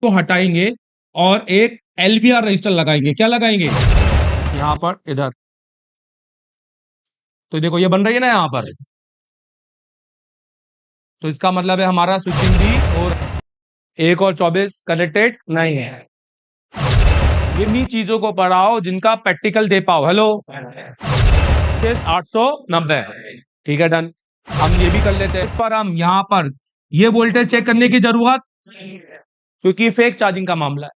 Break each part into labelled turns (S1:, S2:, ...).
S1: को हटाएंगे और एक एलवीआर रजिस्टर लगाएंगे। क्या लगाएंगे? यहां पर इधर। तो देखो ये बन रही है ना यहां पर। तो इसका मतलब है हमारा स्विचिंग भी और 1 और 24 कनेक्टेड नहीं है। इन्हीं चीजों को पढ़ाओ जिनका प्रैक्टिकल दे पाओ। हेलो 890। ठीक है, डन। हम ये भी कर लेते हैं। इस पर हम यहाँ पर ये वोल्टेज चेक करने की जरूरत, क्योंकि फेक चार्जिंग का मामला है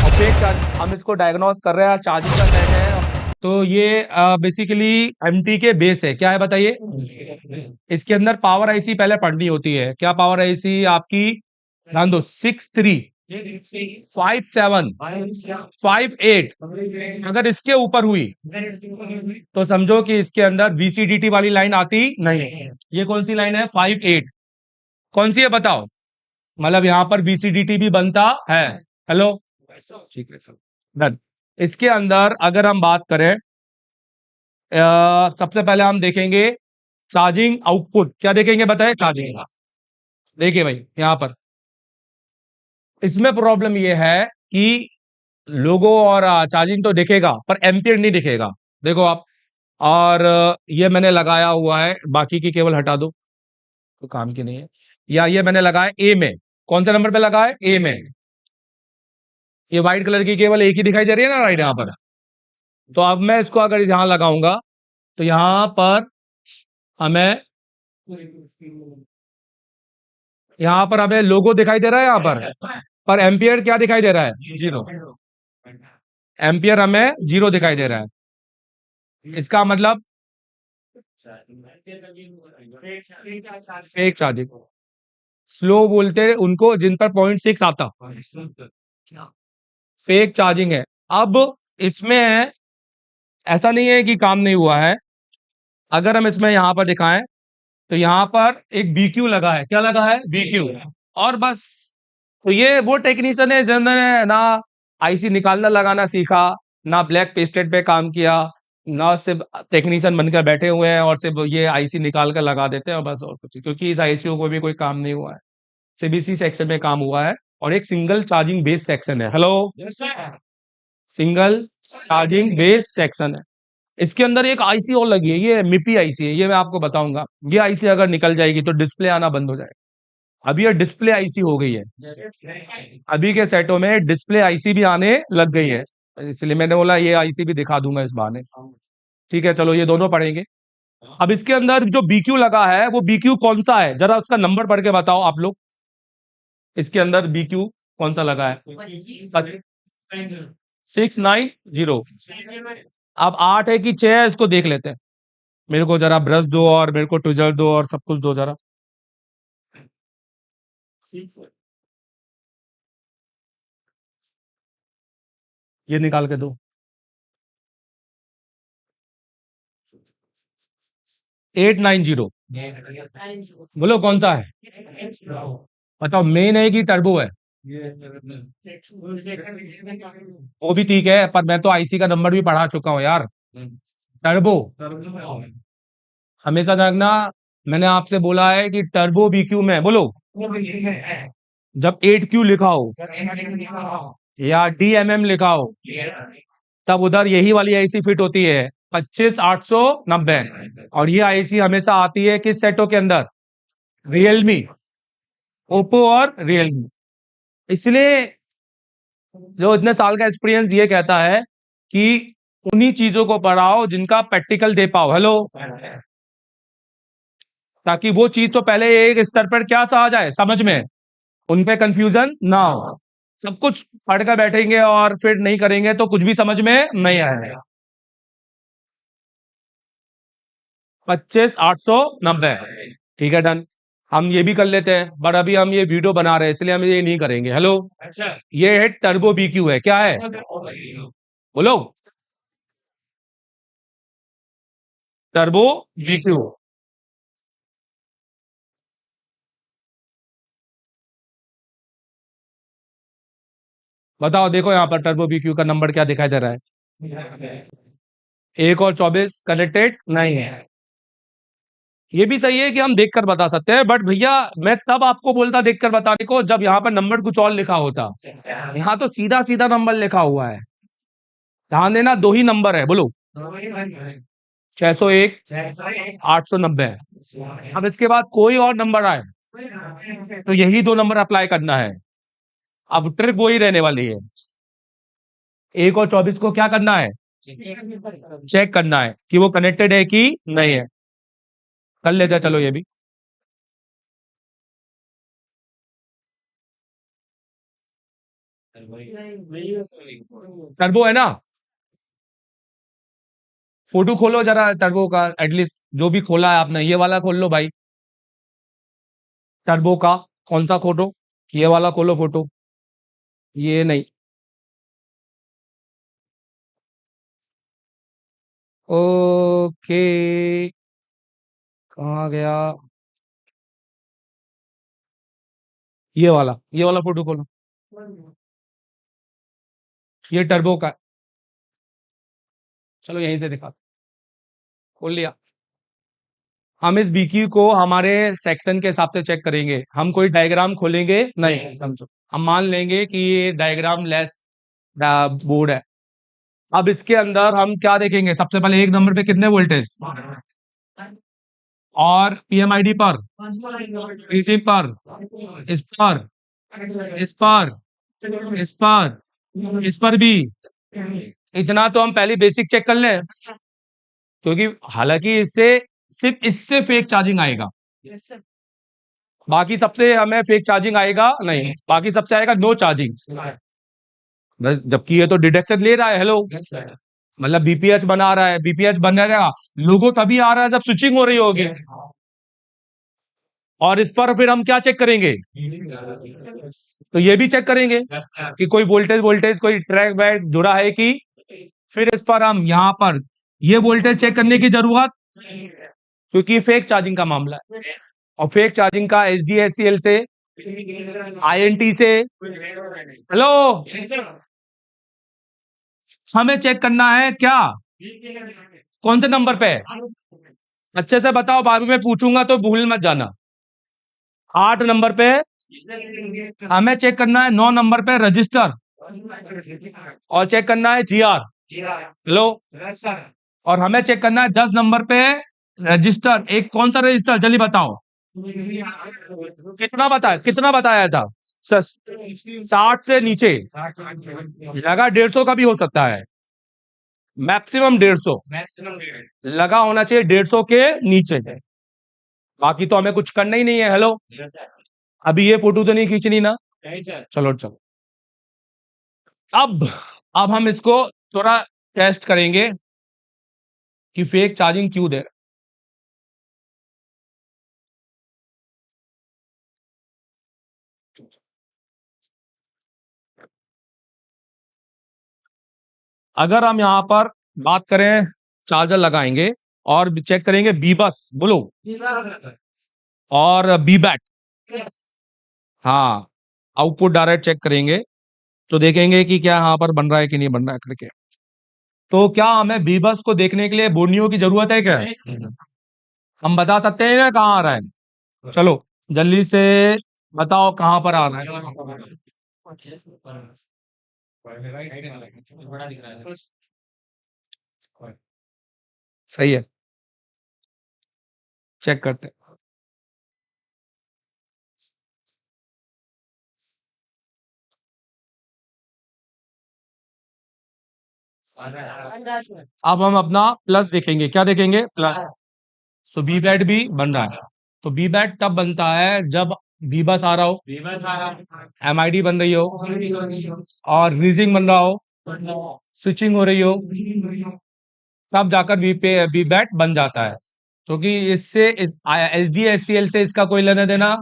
S1: और फेक चार्ज हम इसको डायग्नोस कर रहे हैं। चार्जिंग का सेट है, तो ये बेसिकली एमटी के बेस है। क्या है बताइए? इसके अंदर पावर आईसी पहले पढ़नी होती है। क्या पावर आईसी आपकी? ध्यान दो, 635758। अगर इसके ऊपर हुई तो समझो कि इसके अंदर वीसीडीटी वाली लाइन आती नहीं है। ये कौन सी लाइन है? 58। कौन सी है बताओ? मतलब यहां पर वीसीडीटी भी बनता है। हेलो, ठीक है, डन। इसके अंदर अगर हम बात करें, सबसे पहले हम देखेंगे चार्जिंग आउटपुट। क्या देखेंगे बताए? चार्जिंग। देखिए भाई, यहां पर इसमें प्रॉब्लम यह है कि लोगो और चार्जिंग तो दिखेगा पर एम्पियर नहीं दिखेगा। देखो आप। और ये मैंने लगाया हुआ है, बाकी की केवल हटा दो तो काम की नहीं है। या ये मैंने लगाया ए में। कौन सा नंबर पे लगा है? ए में। ये व्हाइट कलर की केवल एक ही दिखाई दे रही है ना, राइट यहां पर। तो अब मैं इसको अगर यहां लगाऊंगा तो यहां पर हमें लोगो दिखाई दे रहा है यहां पर एम्पियर क्या दिखाई दे रहा है? 0। एम्पियर हमें 0 दिखाई दे रहा है। इसका मतलब फेक चार्जिंग। स्लो बोलते हैं उनको जिन पर 0.6 आता, फेक चार्जिंग है। अब इसमें ऐसा नहीं है कि काम नहीं हुआ है। अगर हम इसमें यहां पर दिखाएं तो यहां पर एक बीक्यू लगा है। क्या लगा है? बीक्यू। और बस। तो ये वो टेक्नीशियन है जिन्होंने ना आईसी निकालना लगाना सीखा, ना ब्लैक पेस्टेड पे काम किया, ना सिर्फ टेक्नीशियन बनकर बैठे हुए हैं और सिर्फ ये आईसी निकाल कर लगा देते हैं और बस। और कुछ, क्योंकि इस आईसीयू को भी कोई काम नहीं हुआ है। सिर्फ इसी सेक्शन में काम हुआ है और एक सिंगल चार्जिंग बेस सेक्शन है। Hello, single charging base section है। इसके अंदर एक आईसी और लगी है, ये मिपी आईसी है। ये मैं आपको बताऊंगा। ये आईसी अगर निकल जाएगी तो डिस्प्ले आना बंद हो जाएगा। अभी ये डिस्प्ले आईसी हो गई है। अभी के सेटों में डिस्प्ले आईसी भी आने लग गई है। इसलिए मैंने बोला ये आईसी भी दिखा दूंगा इस बहाने। ठीक है, चलो ये दोनों पढ़ेंगे। अब इसके अंदर जो बीक्यू लगा है वो बीक्यू कौन सा है? जरा उसका नंबर पढ़ के बताओ आप लोग। इसके अंदर बीक्यू कौन सा लगा है? 690। अब 8 है कि 6 है, इसको देख लेते हैं। मेरे को जरा ब्रश दो और मेरे को ट्विजर दो और सब कुछ दो जरा। ये निकाल के दो। 890। बोलो कौन सा है? बताओ, मेन है कि टर्बो है? वो भी ठीक है, पर मैं तो आईसी का नंबर भी पढ़ा चुका हूँ यार। टर्बो हमेशा रखना। मैंने आपसे बोला है कि टर्बो बीक्यू में बोलो। जब 8Q लिखा हो या DMM लिखा हो तब उधर यही वाली आईसी फिट होती है, 25890। और ये आईसी हमेशा आती है किस सेटों के अंदर? रियलमी, ओप्पो और रियलमी। इसलिए जो इतने साल का एक्सपीरियंस ये कहता है कि उन्हीं चीजों को पढ़ाओ जिनका प्रैक्टिकल दे पाओ। हेलो, ताकि वो चीज तो पहले एक स्तर पर क्या सा आ जाए समझ में, उन पे कंफ्यूजन ना हो। सब कुछ पढ़कर बैठेंगे और फिर नहीं करेंगे तो कुछ भी समझ में नहीं आएगा। 25890। ठीक है, डन। हम ये भी कर लेते हैं, बट अभी हम ये वीडियो बना रहे हैं इसलिए हम ये नहीं करेंगे। हेलो, ये है टर्बो बीक्यू है। क्या है? बोलो, टर्बो बीक्यू। बताओ, देखो यहाँ पर टर्बो बीक्यू का नंबर क्या दिखाई दे रहा है? 1 और 24 कनेक्टेड नहीं है। ये भी सही है कि हम देखकर बता सकते हैं, बट भैया मैं तब आपको बोलता देखकर बताने को जब यहाँ पर नंबर कुछ और लिखा होता। यहाँ तो सीधा सीधा नंबर लिखा हुआ है। ध्यान देना, दो ही नंबर है, बोलो। 601, 890। अब इसके बाद कोई और नंबर आए तो यही दो नंबर अप्लाई करना है। अब ट्रिक वही रहने वाली है। 1 और 24 को क्या करना है? चेक करना है कि वो कनेक्टेड है कि नहीं है। कर लेते हैं, चलो ये भी। टर्बो है ना? फोटो खोलो जरा टर्बो का, एटलीस्ट जो भी खोला है आपने, ये वाला खोल लो भाई। टर्बो का कौन सा फोटो? ये वाला खोलो फोटो। ये नहीं। ओके, कहाँ गया? ये वाला फोटो खोलो। ये टर्बो का है। चलो यहीं से दिखा। खोल लिया। हम इस बीक्यू को हमारे सेक्शन के हिसाब से चेक करेंगे, हम कोई डायग्राम खोलेंगे नहीं, समझो। हम मान लेंगे कि ये डायग्राम लेस बोर्ड है। अब इसके अंदर हम क्या देखेंगे? सबसे पहले एक नंबर पे कितने वोल्टेज, और पीएमआईडी पर, पीसी पर, इस पर, इस पर, इस पर, इस पर भी। इतना तो हम पहले बेसिक चेक कर लें, क्योंकि हालांकि इससे सिर्फ इससे फेक चार्जिंग आएगा। बाकी सबसे हमें फेक चार्जिंग आएगा नहीं, बाकी सबसे आएगा नो चार्जिंग। जबकि ये तो डिडक्शन ले रहा है, हेलो, मतलब बीपीएच बना रहा है, बीपीएच बन रहेगा। लोगो तभी आ रहा है जब स्विचिंग हो रही होगी। और इस पर फिर हम क्या चेक करेंगे? तो ये भी चेक करेंगे कि कोई वोल्टेज वोल्टेज कोई ट्रैक बैक जुड़ा है कि। फिर इस पर हम यहाँ पर ये वोल्टेज चेक करने की जरूरत, क्योंकि फेक चार्जिंग का मामला है। और फेक चार्जिंग का एचडीएससीएल से, आईएनटी से, हेलो, हमें चेक करना है क्या? कौन से नंबर पे? अच्छे से बताओ, बाद में पूछूंगा तो भूल मत जाना। 8 नंबर पे हमें चेक करना है, 9 नंबर पे रजिस्टर, और चेक करना है जीआर, हेलो। और हमें चेक करना है 10 नंबर पे रजिस्टर, एक कौन सा रजिस्टर जल्दी बताओ। कितना बताया था? 60 से नीचे लगा, 150 का भी हो सकता है, मैक्सिमम 150 लगा होना चाहिए, 150 के नीचे। बाकी तो हमें कुछ करना ही नहीं है, हेलो। अभी ये फोटो तो नहीं खींचनी ना? चलो चलो। अब अब हम इसको थोड़ा टेस्ट करेंगे कि फेक चार्जिंग क्यों दे रहा है। अगर हम यहाँ पर बात करें, चार्जर लगाएंगे और चेक करेंगे बी बस, बोलो, और बी बैट, हाँ, आउटपुट डायरेक्ट चेक करेंगे तो देखेंगे कि क्या यहाँ पर बन रहा है कि नहीं बन रहा है करके। तो क्या हमें बी बस को देखने के लिए बोर्नियो की जरूरत है क्या? हम बता सकते हैं ना कहाँ आ रहा है? चलो जल्दी से बताओ कहाँ पर आ रहा है। सही है, चेक करते हैं। अब हम अपना प्लस देखेंगे, क्या देखेंगे? प्लस। सो बी बैट भी बन रहा है। तो बी बैट तब बनता है जब बी बस आ रहा हो, एमआईडी बन रही हो, और रीजिंग बन रहा हो, स्विचिंग हो रही हो, तब जाकर बी पे बी बैट बन जाता है। क्योंकि इससे इस H D H C L से इसका कोई लेना देना।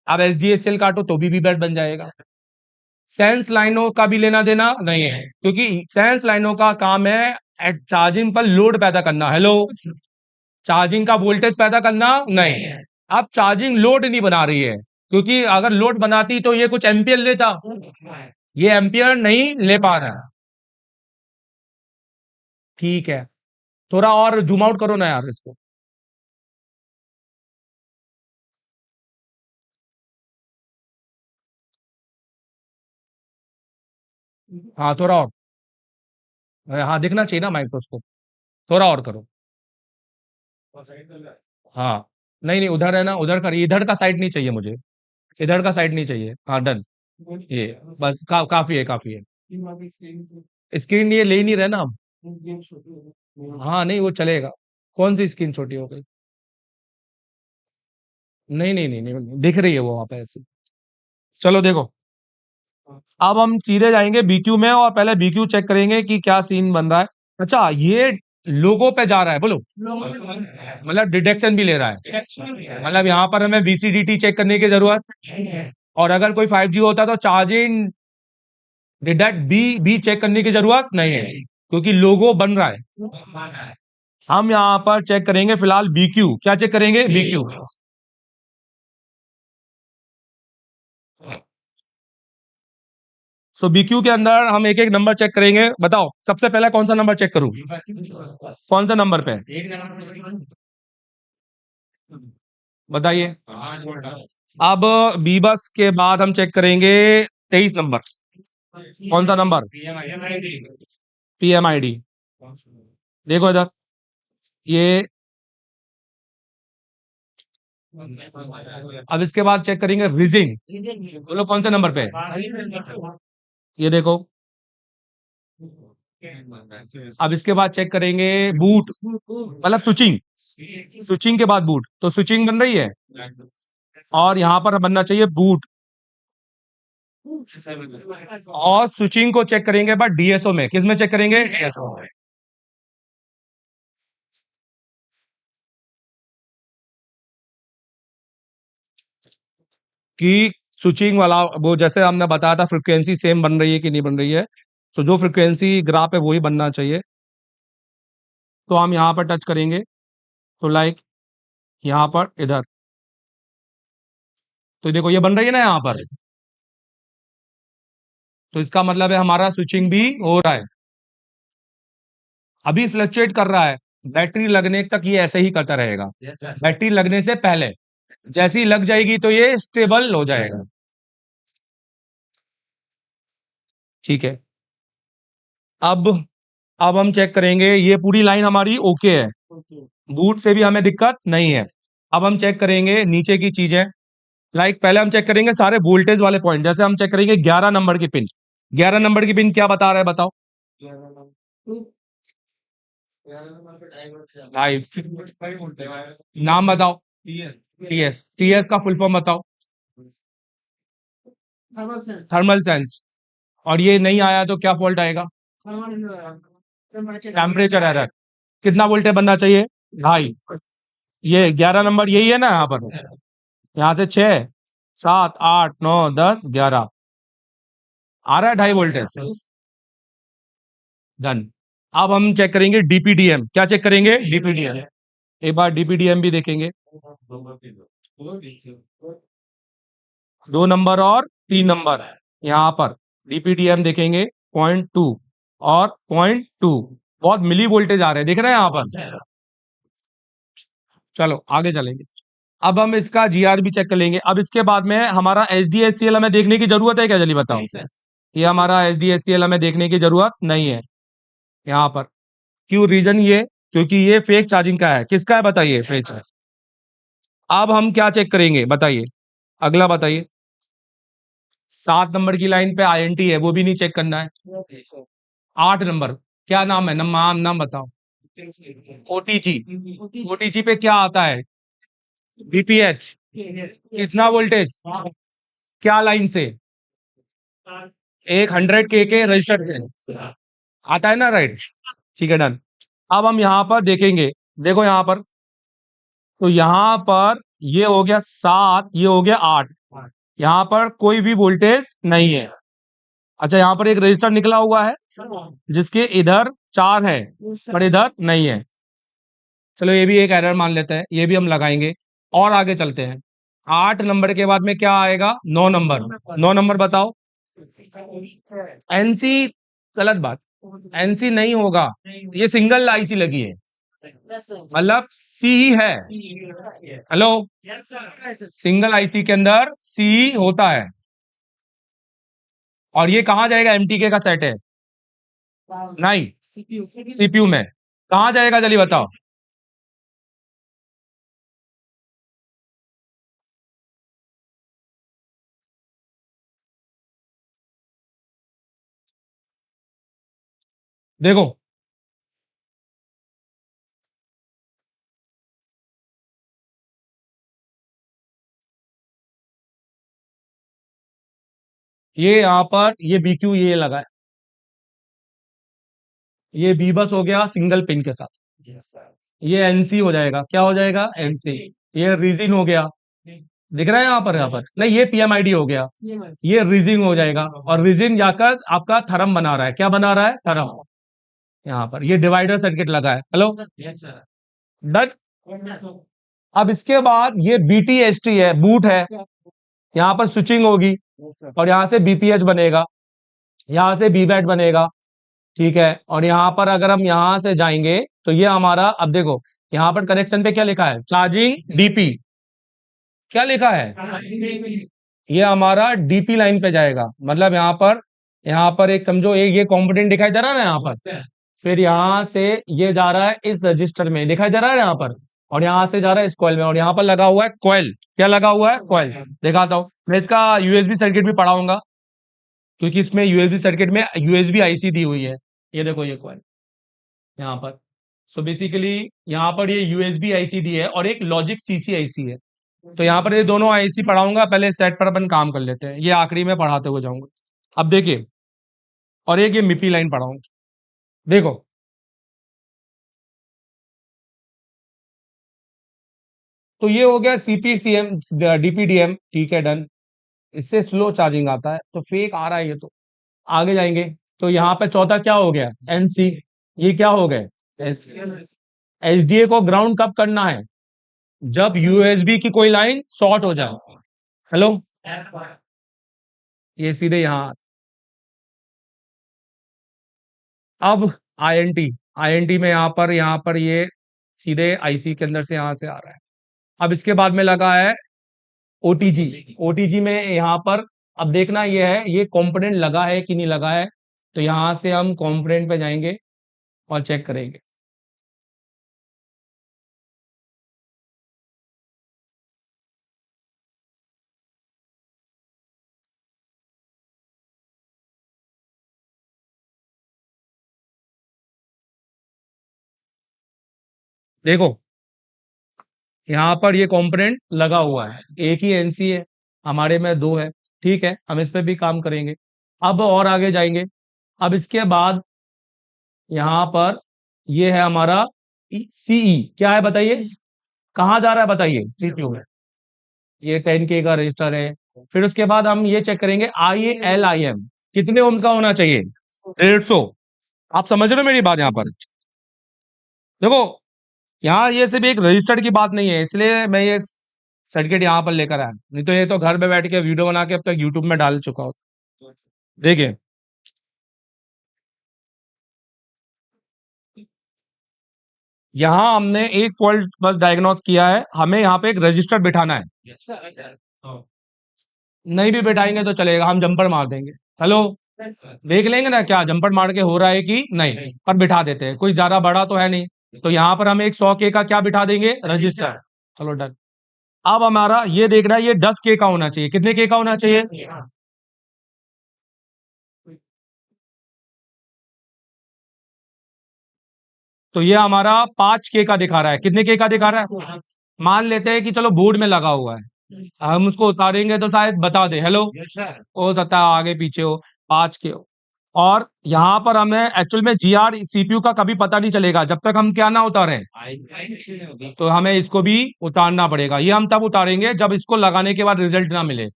S1: अब H D H C L काटो तो भी बैट बन जाएगा। सेंस लाइनों का भी लेना देना नहीं है, क्योंकि सेंस लाइनों का काम है चार्जिंग पर लोड पैदा करना, हेलो, चार्जिंग का वोल्टेज पैदा करना नहीं है। अब चार्जिंग लोड नहीं बना रही है, क्योंकि अगर लोड बनाती तो ये कुछ एम्पियर लेता, ये एम्पियर नहीं ले पा रहा है। ठीक है, थोड़ा और जूम आउट करो ना यार इसको। हाँ थोड़ा और। हाँ दिखना चाहिए ना माइक्रोस्कोप। थोड़ा और करो। हाँ नहीं नहीं, उधर है ना, उधर कर, इधर का साइड नहीं चाहिए मुझे। इधर का साइड नहीं चाहिए। हाँ डन। ये बस काफी है, काफी है। स्क्रीन ये ले ही नहीं रहे ना हम। हाँ नहीं वो चलेगा। कौन सी स्क्रीन छोटी हो गई? नहीं नहीं नहीं नहीं, दिख रही है वो वहां पे ऐसे। चलो देखो, अब हम सीधे जाएंगे बीक्यू में और पहले बीक्यू चेक करेंगे कि क्या सीन बन रहा है। अच्छा ये लोगो पे जा रहा है, बोलो। मतलब डिटेक्शन भी ले रहा है, मतलब यहाँ पर हमें VCDT चेक करने की जरूरत, और अगर कोई 5G होता तो चार्जिंग डिटेक्ट बी चेक करने की जरूरत नहीं है, क्योंकि लोगो बन रहा है। हम यहाँ पर चेक करेंगे फिलहाल BQ। क्या चेक करेंगे? BQ। सो BQ के अंदर हम एक एक नंबर चेक करेंगे। बताओ सबसे पहले कौन सा नंबर चेक करूं? कौन सा नंबर पे? बताइए। अब बी बस के बाद हम चेक करेंगे 23 नंबर। कौन सा नंबर? PMID। देखो इधर, ये। अब इसके बाद चेक करेंगे रीजिंग। बोलो कौन से नंबर पे? ये देखो। अब इसके बाद चेक करेंगे बूट, मतलब स्विचिंग। स्विचिंग के बाद बूट, तो स्विचिंग बन रही है, और यहां पर बनना चाहिए बूट। और स्विचिंग को चेक करेंगे बट DSO में। किस में चेक करेंगे? DSO में। कि स्विचिंग वाला वो जैसे हमने बताया था, फ्रिक्वेंसी सेम बन रही है कि नहीं बन रही है। तो जो फ्रिक्वेंसी ग्राफ है वही बनना चाहिए। तो हम यहाँ पर टच करेंगे, तो लाइक यहाँ पर इधर, तो देखो ये बन रही है ना यहाँ पर। तो इसका मतलब है हमारा स्विचिंग भी हो रहा है। अभी फ्लक्चुएट कर रहा है, बैटरी लगने तक ये ऐसे ही करता रहेगा। बैटरी लगने से पहले, जैसी लग जाएगी तो ये स्टेबल हो जाएगा। ठीक है। अब अब हम चेक करेंगे, ये पूरी लाइन हमारी ओके है, बूट से भी हमें दिक्कत नहीं है। अब हम चेक करेंगे नीचे की चीजें। लाइक पहले हम चेक करेंगे सारे वोल्टेज वाले पॉइंट, जैसे हम चेक करेंगे 11 नंबर की पिन। 11 नंबर की पिन क्या बता रहा है, बताओ। भाई नाम बताओ। TS का फुल फॉर्म बताओ। Thermal sense. और ये नहीं आया तो क्या फॉल्ट आएगा? Temperature error. कितना वोल्टेज बनना चाहिए? 2.5। ये 11 नंबर यही है ना यहाँ पर? यहाँ से 6, 7, 8, 9, 10, 11 आ रहा है 2.5 वोल्टेज। डन। अब हम चेक करेंगे DPDM। क्या चेक करेंगे? DPDM। एक बार DPDM भी देखेंगे। 2 नंबर और 3 नंबर यहाँ पर DPDM देखेंगे, 0.2 और 0.2। बहुत मिली वोल्टेज आ रहे हैं, देख रहे हैं यहाँ पर। चलो आगे चलेंगे। अब हम इसका GR भी चेक कर लेंगे। अब इसके बाद में हमारा SDHCL हमें देखने की जरूरत है क्या, जल्दी बताओ। ये हमारा SDHCL हमें देखने की जरूरत नहीं है यहाँ पर। क्यों? रीजन ये, क्योंकि ये फेक चार्जिंग का है। किसका है बताइए? Fake charge. अब हम क्या चेक करेंगे बताइए, अगला बताइए। 7 नंबर की लाइन पे INT है, वो भी नहीं चेक करना है। 8 नंबर, क्या नाम है, नाम बताओ। OTG। OTG पे क्या आता है? BPH। कितना वोल्टेज? क्या लाइन से? एक 100K के रजिस्टर से आता है ना, राइट। ठीक है डन। अब हम यहाँ पर देखेंगे, देखो यहाँ पर, तो यहाँ पर ये हो गया 7, ये हो गया 8। यहाँ पर कोई भी वोल्टेज नहीं है। अच्छा यहाँ पर एक रजिस्टर निकला हुआ है, जिसके इधर 4 है पर इधर नहीं है। चलो ये भी एक एरर मान लेते हैं, ये भी हम लगाएंगे। और आगे चलते हैं। 8 नंबर के बाद में क्या आएगा? 9 नंबर। 9 नंबर बताओ। NC? गलत बात। NC नहीं होगा, ये सिंगल IC लगी है, मतलब C ही है। हेलो, सिंगल IC के अंदर C होता है। और ये कहाँ जाएगा, एमटीके का सेट है, नहीं सीपीयू में कहाँ जाएगा, जल्दी बताओ। देखो ये यहाँ पर ये बीक्यू ये लगा है, ये बी बस हो गया सिंगल पिन के साथ, ये एनसी हो जाएगा, क्या हो जाएगा, एनसी। ये रीजिंग हो गया, दिख रहा है यहाँ पर नहीं, ये पीएमआईडी हो गया, ये रीजिंग हो जाएगा, और रीजिंग जाकर आपका थरम बना रहा है, क्या बना रहा है, थरम। यहाँ पर ये डिवाइडर सर्किट लगा है, हेलो, डन। अब इसके बाद ये बीटीएसटी है, बूट है, यहाँ पर स्विचिंग होगी, और यहाँ से बीपीएच बनेगा, यहाँ से बीबैट बनेगा, ठीक है। और यहाँ पर अगर हम यहाँ से जाएंगे तो ये हमारा, अब देखो यहाँ पर कनेक्शन पे क्या लिखा है, चार्जिंग डीपी, क्या लिखा है, ये हमारा डीपी लाइन पे जाएगा, मतलब यहाँ पर एक समझो एक ये कंपोनेंट दिखाई दे रहा है ना यहाँ पर, फिर यहाँ से ये जा रहा है इस रजिस्टर में, दिखाई दे रहा है यहाँ पर, और यहाँ से जा रहा है इस कॉइल में, और यहाँ पर लगा हुआ है कॉइल, क्या लगा हुआ है, कॉइल। दिखाता हूँ मैं, इसका यूएसबी सर्किट भी पढ़ाऊंगा, क्योंकि इसमें यूएसबी सर्किट में यूएसबी आईसी दी हुई है, ये देखो ये कॉइल यहाँ पर। सो बेसिकली यहाँ पर ये यूएसबी आईसी दी है और एक लॉजिक सीसी आईसी है, तो यहाँ पर ये दोनों आईसी पढ़ाऊंगा, पहले सेट पर अपन काम कर लेते हैं, ये आखिरी में पढ़ाते हुए जाऊंगा। अब देखिए, और एक ये मिपी लाइन पढ़ाऊंगा, देखो तो ये हो गया सीपीसीएम डीपीडीएम, ठीक है, डन। इससे स्लो चार्जिंग आता है तो फेक आ रहा है ये तो, आगे जाएंगे तो यहाँ पे चौथा क्या हो गया, एनसी, ये क्या हो गए, एसडीए को ग्राउंड कब करना है, जब यूएसबी की कोई लाइन शॉर्ट हो जाए, हेलो, ये सीधे यहाँ। अब आईएनटी, आईएनटी में यहाँ पर ये सीधे आईसी के अंदर से यहाँ से आ रहा है। अब इसके बाद में लगा है ओटीजी, ओटीजी में यहाँ पर अब देखना ये है, ये कंपोनेंट लगा है कि नहीं लगा है, तो यहाँ से हम कंपोनेंट पे जाएंगे और चेक करेंगे। देखो यहाँ पर ये कंपोनेंट लगा हुआ है, एक ही एनसी है, हमारे में दो है, ठीक है, हम इस पे भी काम करेंगे। अब और आगे जाएंगे, अब इसके बाद यहाँ पर ये है हमारा सीई, क्या है बताइए, कहाँ जा रहा है बताइए, सीपीयू में, ये 10K का रजिस्टर है। फिर उसके बाद हम ये चेक करेंगे ILIM कितने ओम का होना चाहिए, 150। आप समझ रहे हो मेरी बात यहाँ पर, देखो यहाँ ये सिर्फ एक रजिस्टर की बात नहीं है, इसलिए मैं ये सर्किट यहाँ पर लेकर आया, नहीं तो ये तो घर पे बैठ के वीडियो बना के अब तक यूट्यूब में डाल चुका हूँ। देखिए यहाँ हमने एक फॉल्ट बस डायग्नोस किया है, हमें यहाँ पे एक रजिस्टर बिठाना है, नहीं भी बिठाएंगे तो चलेगा, हम जंपर मार देंगे, हेलो, देख लेंगे ना क्या जंपर मार के हो रहा है कि नहीं, पर बिठा देते हैं, कोई ज्यादा बड़ा तो है नहीं, तो यहाँ पर हम एक 100K का क्या बिठा देंगे, रजिस्टर, चलो डन। अब हमारा ये देखना है, ये 10K का होना चाहिए, कितने के का होना चाहिए, तो ये हमारा 5K का दिखा रहा है, कितने के का दिखा रहा है, मान लेते हैं कि चलो बोर्ड में लगा हुआ है, हम उसको उतारेंगे तो शायद बता दे, हेलो, हो सकता है आगे पीछे हो, 5K हो। और यहाँ पर हमें एक्चुअल में जीआर सीपीयू का कभी पता नहीं चलेगा जब तक हम क्या ना उतारें, तो हमें इसको भी उतारना पड़ेगा, ये हम तब उतारेंगे जब इसको लगाने के बाद रिजल्ट ना मिले,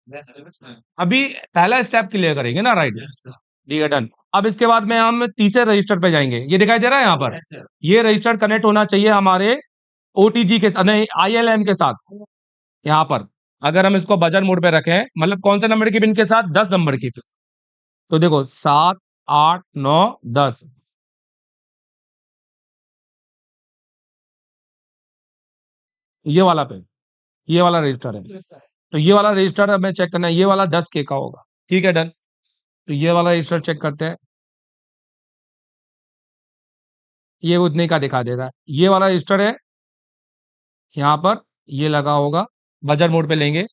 S1: अभी पहला स्टेप क्लियर करेंगे ना, राइट, ठीक है, डन। अब इसके बाद में हम तीसरे रजिस्टर पे जाएंगे, ये दिखाई दे रहा है यहाँ पर, ये रजिस्टर कनेक्ट होना चाहिए हमारे ओटीजी के साथ, नहीं आईएलएम के साथ, यहाँ पर अगर हम इसको बजर मोड पे रखें, मतलब कौन से नंबर की पिन के साथ, 10 नंबर की, तो देखो 7 8 9 10, ये वाला पे, ये वाला रजिस्टर है, तो ये वाला रजिस्टर हमें चेक करना है, ये वाला 10K का होगा, ठीक है, डन। तो ये वाला रजिस्टर चेक करते हैं। ये उतने का दिखा देगा। ये वाला रजिस्टर है, यहाँ पर ये लगा होगा। बजर मोड पे लेंगे,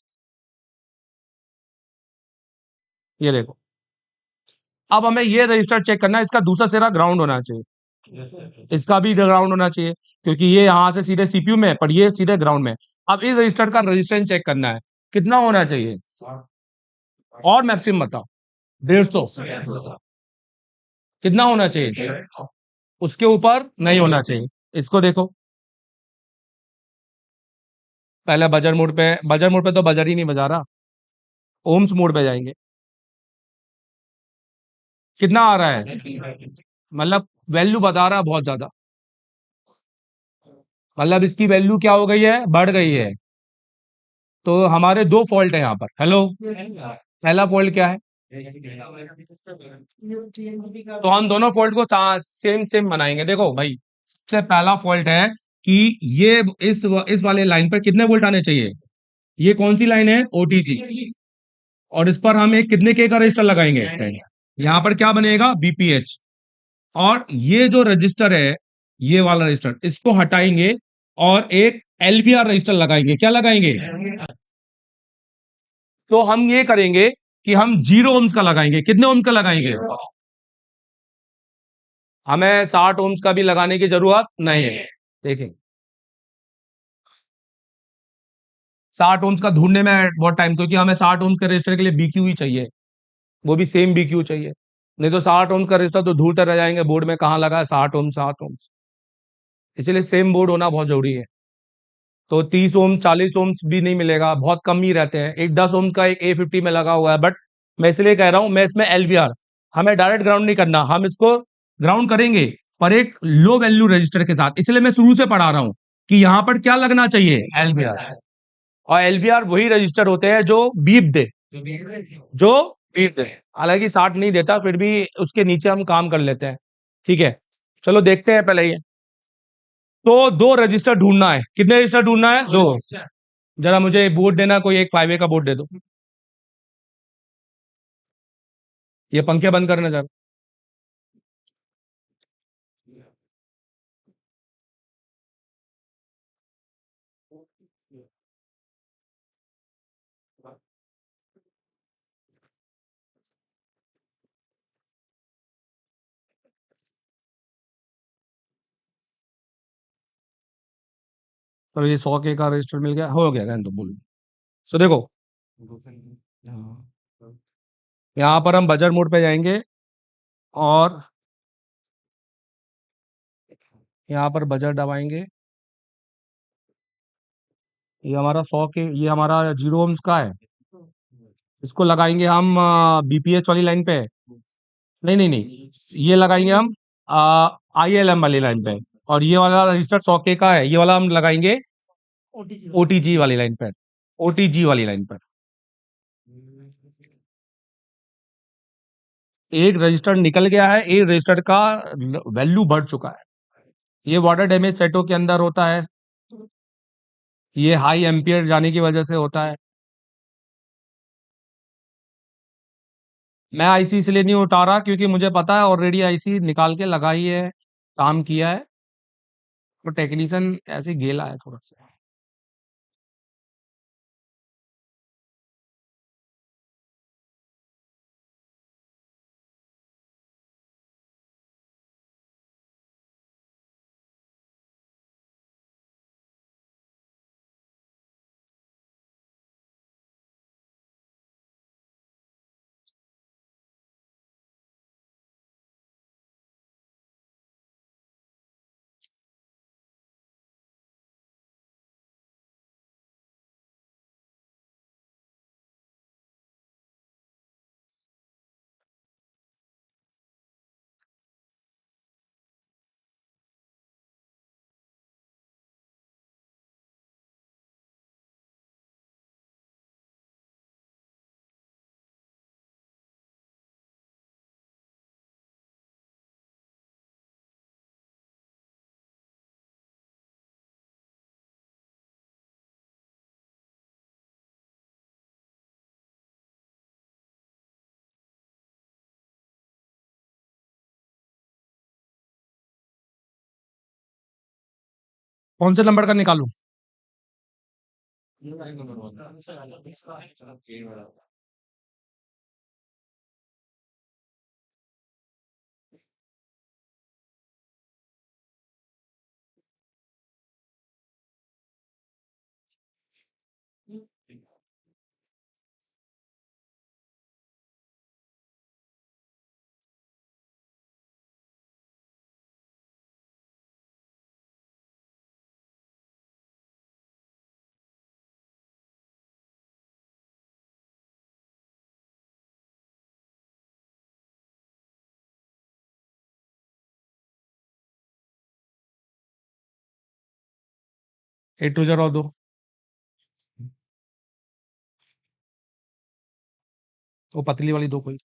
S1: ये देखो। अब हमें ये रजिस्टर चेक करना है, इसका दूसरा सिरा ग्राउंड होना चाहिए, इसका भी ग्राउंड होना चाहिए, क्योंकि ये यहाँ से सीधे सीपीयू में है, पर ये सीधे ग्राउंड में है। अब इस रजिस्टर का रेजिस्टेंस चेक करना है, कितना होना चाहिए, और मैक्सिमम बताओ। 150। कितना होना चाहिए, उसके ऊपर नहीं होना चाहिए। इसको देखो, पहले बजर मोड पे तो बजर ही नहीं बजा रहा। ओम्स मोड पे जाएंगे, कितना आ रहा है, मतलब वैल्यू बता रहा है बहुत ज्यादा, मतलब इसकी वैल्यू क्या हो गई है, बढ़ गई है। तो हमारे दो फॉल्ट है यहाँ पर। हेलो, पहला फॉल्ट क्या है, तो हम दोनों फॉल्ट को सेम सेम बनाएंगे। देखो भाई, सबसे पहला फॉल्ट है कि ये इस वाले लाइन पर कितने वोल्ट आने चाहिए। ये कौन सी लाइन है, ओटीजी। और इस पर हम एक कितने के का रजिस्टर लगाएंगे, 10। यहाँ पर क्या बनेगा, बीपीएच। और ये जो रजिस्टर है, ये वाला रजिस्टर, इसको हटाएंगे और एक एलवीआर रजिस्टर लगाएंगे। क्या लगाएंगे, तो हम ये करेंगे कि हम 0 ओम्स का लगाएंगे। कितने ओम्स का लगाएंगे, हमें 60 ओम्स का भी लगाने की जरूरत नहीं है। देखें, 60 ओम्स का ढूंढने में बहुत टाइम, क्योंकि हमें 60 ओम्स के रजिस्टर के लिए बीक्यू ही चाहिए, वो भी सेम बीक्यू चाहिए। नहीं तो 60 ओम्स का रजिस्टर तो ढूंढते रह जाएंगे बोर्ड में, कहाँ लगा है 60 ओम्स 60 ओम्स। इसलिए सेम बोर्ड होना बहुत जरूरी है। तो 30 ओम 40 ओम्स भी नहीं मिलेगा, बहुत कम ही रहते हैं। एक 10 ओम्स का एक A50 में लगा हुआ है, बट मैं इसलिए कह रहा हूं, मैं इसमें एलवीआर, हमें डायरेक्ट ग्राउंड नहीं करना, हम इसको ग्राउंड करेंगे पर एक लो वैल्यू रजिस्टर के साथ। इसलिए मैं शुरू से पढ़ा रहा हूं कि यहां पर क्या लगना चाहिए, एलवीआर। और एलवीआर वही रजिस्टर होते हैं जो बीप दे, जो बीप दे। हालांकि 60 नहीं देता, फिर भी उसके नीचे हम काम कर लेते हैं। ठीक है, चलो देखते हैं पहले ये। तो दो रजिस्टर ढूंढना है, कितने रजिस्टर ढूंढना है, दो। जरा मुझे बोर्ड देना, कोई एक 5A का बोर्ड दे दो। ये पंखे बंद करना जरा। तो ये 100K का रजिस्टर मिल गया, हो गया, रहने दो, बोलो। सो देखो, यहाँ पर हम बजट मोड पे जाएंगे, और यहाँ पर बजट दबाएंगे। ये हमारा 100K, ये हमारा 0 ओम्स का है। इसको लगाएंगे हम बीपीएच वाली लाइन पे। नहीं नहीं नहीं, ये लगाएंगे हम ILM वाली लाइन पे। और ये वाला रजिस्टर 100K का है, ये वाला हम लगाएंगे ओटीजी वाली लाइन पर, ओटीजी वाली लाइन पर। एक रजिस्टर निकल गया है, एक रजिस्टर का वैल्यू बढ़ चुका है। ये वाटर डैमेज सेटों के अंदर होता है, ये हाई एम्पियर जाने की वजह से होता है। मैं आईसी इसलिए नहीं उठा रहा, क्योंकि मुझे पता है ऑलरेडी आईसी निकाल के लगाई है, काम किया है। तो टेक्नीशियन ऐसे गेला है थोड़ा सा। कौन से नंबर का निकालूं? 8 टू 0 और दो। वो पतली वाली दो कोई।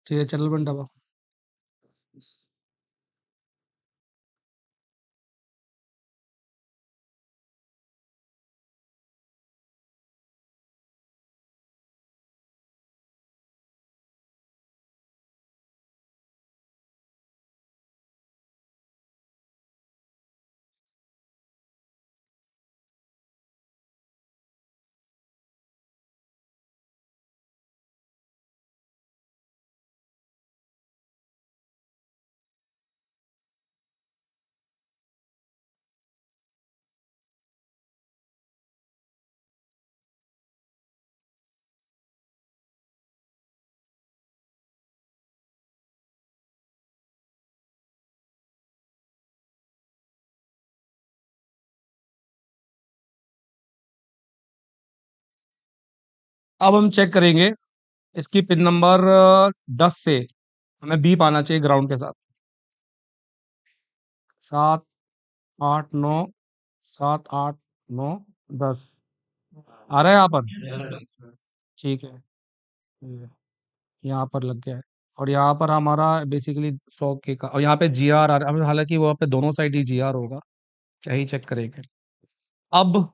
S1: ठीक है, चल बन डबा। अब हम चेक करेंगे इसकी पिन नंबर 10 से हमें बी पाना चाहिए ग्राउंड के साथ। 7, 8, 9, 7, 8, 9, 10 आ रहा है यहाँ पर। ठीक है, ये यहाँ पर लग गया है। और यहाँ पर हमारा बेसिकली 100 के का, और यहाँ पे जी आर आ रहा है, हालांकि वहाँ पे दोनों साइड ही जी आर होगा। क्या ही चेक करेंगे। अब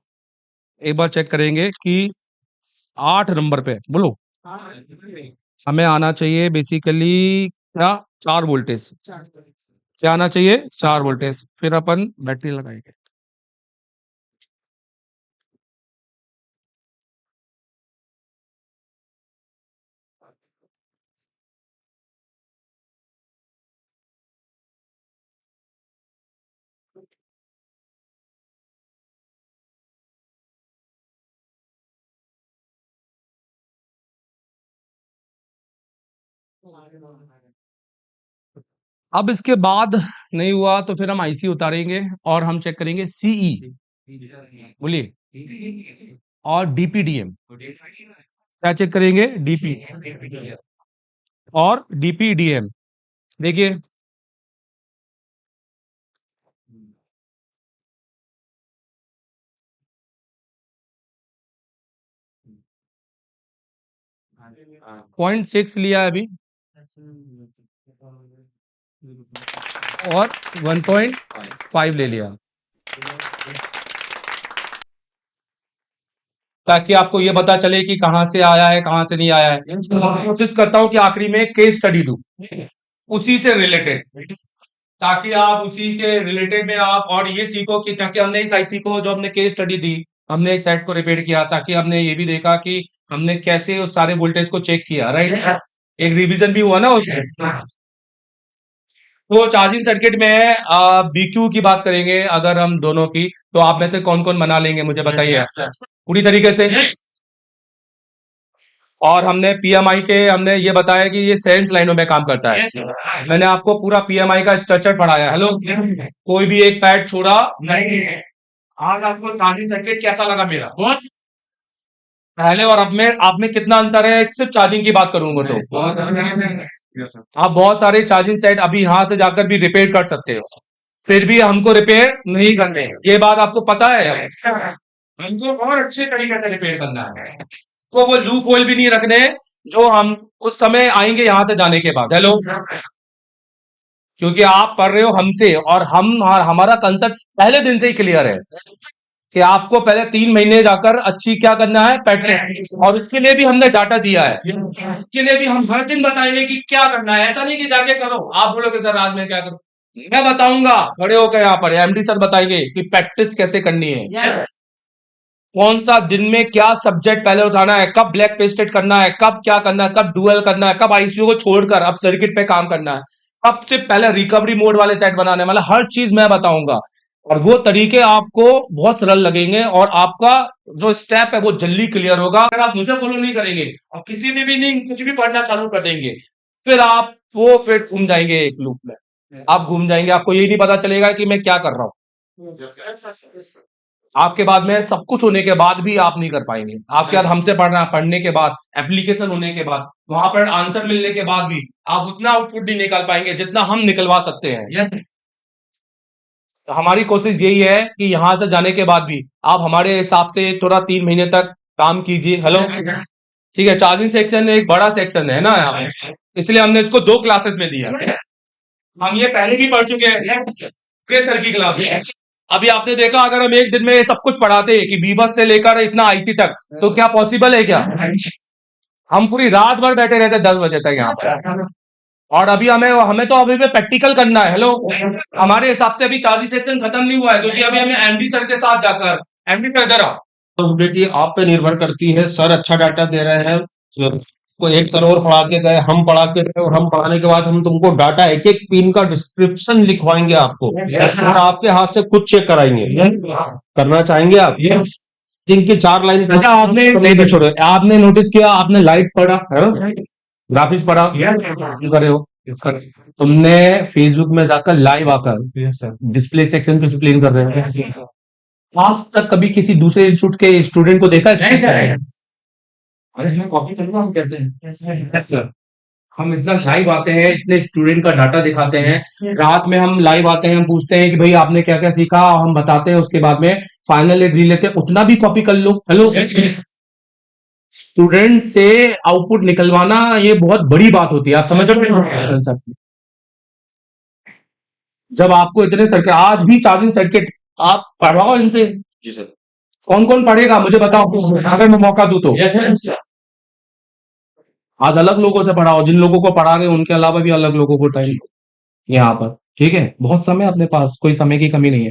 S1: एक बार चेक करेंगे कि 8 नंबर पे बोलो हमें आना चाहिए बेसिकली क्या, 4 वोल्टेज। क्या आना चाहिए, 4 वोल्टेज। फिर अपन बैटरी लगाएंगे। अब इसके बाद नहीं हुआ तो फिर हम आईसी उतारेंगे और हम चेक करेंगे सीई, बोलिए, और डीपीडीएम। क्या चेक करेंगे, डीपी और डीपीडीएम। देखिए, 0.6 लिया है अभी और 1.5 ले लिया, ताकि आपको ये पता चले कि कहां से आया है कहां से नहीं आया है। कोशिश करता हूं कि आखिरी में केस स्टडी दूं उसी से रिलेटेड, ताकि आप उसी के रिलेटेड में आप और ये सीखो कि, ताकि हमने इस आईसी को जो हमने केस स्टडी दी, हमने इस सेट को रिपेयर किया, ताकि हमने ये भी देखा कि हमने कैसे उस सारे वोल्टेज को चेक किया, राइट। एक रिवीजन भी हुआ ना उसमें। तो चार्जिंग सर्किट में बीक्यू की बात करेंगे अगर हम दोनों की, तो आप में से कौन कौन बना लेंगे मुझे बताइए पूरी तरीके से। और हमने पीएमआई के हमने ये बताया कि ये सेंस लाइनों में काम करता है। मैंने आपको पूरा पीएमआई का स्ट्रक्चर पढ़ाया। हेलो, कोई भी एक पैड छोड़ा नहीं है। आज आपको चार्जिंग सर्किट कैसा लगा मेरा? पहले और अब में आप में कितना अंतर है? सिर्फ चार्जिंग की बात करूंगा तो आप बहुत सारे चार्जिंग सेट अभी यहां से जाकर भी रिपेयर कर सकते हो, फिर भी हमको रिपेयर नहीं करने, ये बात आपको पता है। हमको और अच्छे तरीके से रिपेयर करना है, तो वो लूप होल भी नहीं रखने जो हम उस समय आएंगे यहां से जाने के बाद। हेलो, क्योंकि आप पढ़ रहे हो हमसे और हमारा कंसेप्ट पहले दिन से ही क्लियर है कि आपको पहले 3 महीने जाकर अच्छी क्या करना है, पैटर्न, और उसके लिए भी हमने डाटा दिया है। उसके लिए भी हम हर दिन बताएंगे कि क्या करना है। ऐसा नहीं कि जाके करो, आप बोलोगे सर आज मैं क्या करूं, मैं बताऊंगा खड़े होकर यहाँ पर, एमडी सर बताएंगे कि प्रैक्टिस कैसे करनी है, कौन सा दिन में क्या सब्जेक्ट पहले उठाना है, कब ब्लैक पेस्टेड करना है, कब क्या करना है, कब डुअल करना है, कब आईसीयू को छोड़कर अब सर्किट पे काम करना है, कब से पहले रिकवरी मोड वाले सेट बनाने, मतलब हर चीज मैं बताऊंगा। और वो तरीके आपको बहुत सरल लगेंगे और आपका जो स्टेप है वो जल्दी क्लियर होगा। अगर आप मुझे फॉलो नहीं करेंगे और किसी ने भी नहीं कुछ भी पढ़ना चालू कर देंगे, फिर आप वो फिर घूम जाएंगे एक लूप में, आप घूम जाएंगे, आपको यही नहीं पता चलेगा कि मैं क्या कर रहा हूँ। आपके बाद में सब कुछ होने के बाद भी आप नहीं कर पाएंगे, आपके बाद हमसे पढ़ने के बाद, एप्लीकेशन होने के बाद, वहां पर आंसर मिलने के बाद भी आप उतना आउटपुट नहीं निकाल पाएंगे जितना हम निकलवा सकते हैं। तो हमारी कोशिश यही है कि यहां से जाने के बाद भी आप हमारे हिसाब से थोड़ा 3 महीने तक काम कीजिए। हेलो, ठीक है। चार्जिंग सेक्शन एक बड़ा सेक्शन है ना यहाँ पे, इसलिए हमने इसको 2 क्लासेस में दिया। हम ये पहले भी पढ़ चुके हैं सर की क्लास में। अभी आपने देखा अगर हम एक दिन में सब कुछ पढ़ाते कि बीबस से लेकर इतना आईसी तक, तो क्या पॉसिबल है क्या? हम पूरी रात भर बैठे रहते 10 बजे तक यहाँ पर। और अभी हमें हमें तो अभी प्रैक्टिकल करना है। हेलो, हमारे हिसाब से अभी चार्जिंग सेक्शन खत्म नहीं हुआ है, क्योंकि अभी हमें एमडी सर के साथ जाकर, एमडी सर इधर आओ,
S2: बेटी आप पे निर्भर करती है। सर अच्छा डाटा दे रहे हैं, को एक सर और पढ़ा के गए, हम पढ़ा के गए, और हम पढ़ाने के बाद हम तुमको डाटा एक एक पिन का डिस्क्रिप्शन लिखवाएंगे आपको, और आपके हाथ से खुद चेक कराएंगे। करना चाहेंगे आप? जिनकी 4 लाइन।
S1: अच्छा, आपने नहीं छोड़ो, आपने नोटिस किया, आपने लाइट पढ़ा है ना, ग्राफिक्स पढ़ा करे हो, तुमने फेसबुक में जाकर लाइव आकर डिस्प्ले सेक्शन को एक्सप्लेन कर रहे हैं। आज तक कभी किसी दूसरे इंस्टीट्यूट के स्टूडेंट को देखा है? अरे मैं कॉपी करूंगा, हम कहते हैं हम इतना लाइव आते हैं, इतने स्टूडेंट का डाटा दिखाते हैं, रात में हम लाइव आते हैं, हम पूछते हैं कि भाई आपने क्या क्या सीखा, हम बताते हैं, उसके बाद में फाइनल एग्री लेते हैं, उतना भी कॉपी कर लो। हेलो, स्टूडेंट से आउटपुट निकलवाना ये बहुत बड़ी बात होती है, आप समझ रहे हो? जब आपको इतने सर्किट, आज भी चार्जिंग सर्किट आप पढ़वाओ इनसे।
S2: जी सर।
S1: कौन कौन पढ़ेगा मुझे बताओ, अगर मैं मौका दूं तो। आज अलग लोगों से पढ़ाओ, जिन लोगों को पढ़ा रहे हैं उनके अलावा भी अलग लोगों को टाइम यहाँ पर, ठीक है। बहुत समय अपने पास, कोई समय की कमी नहीं है।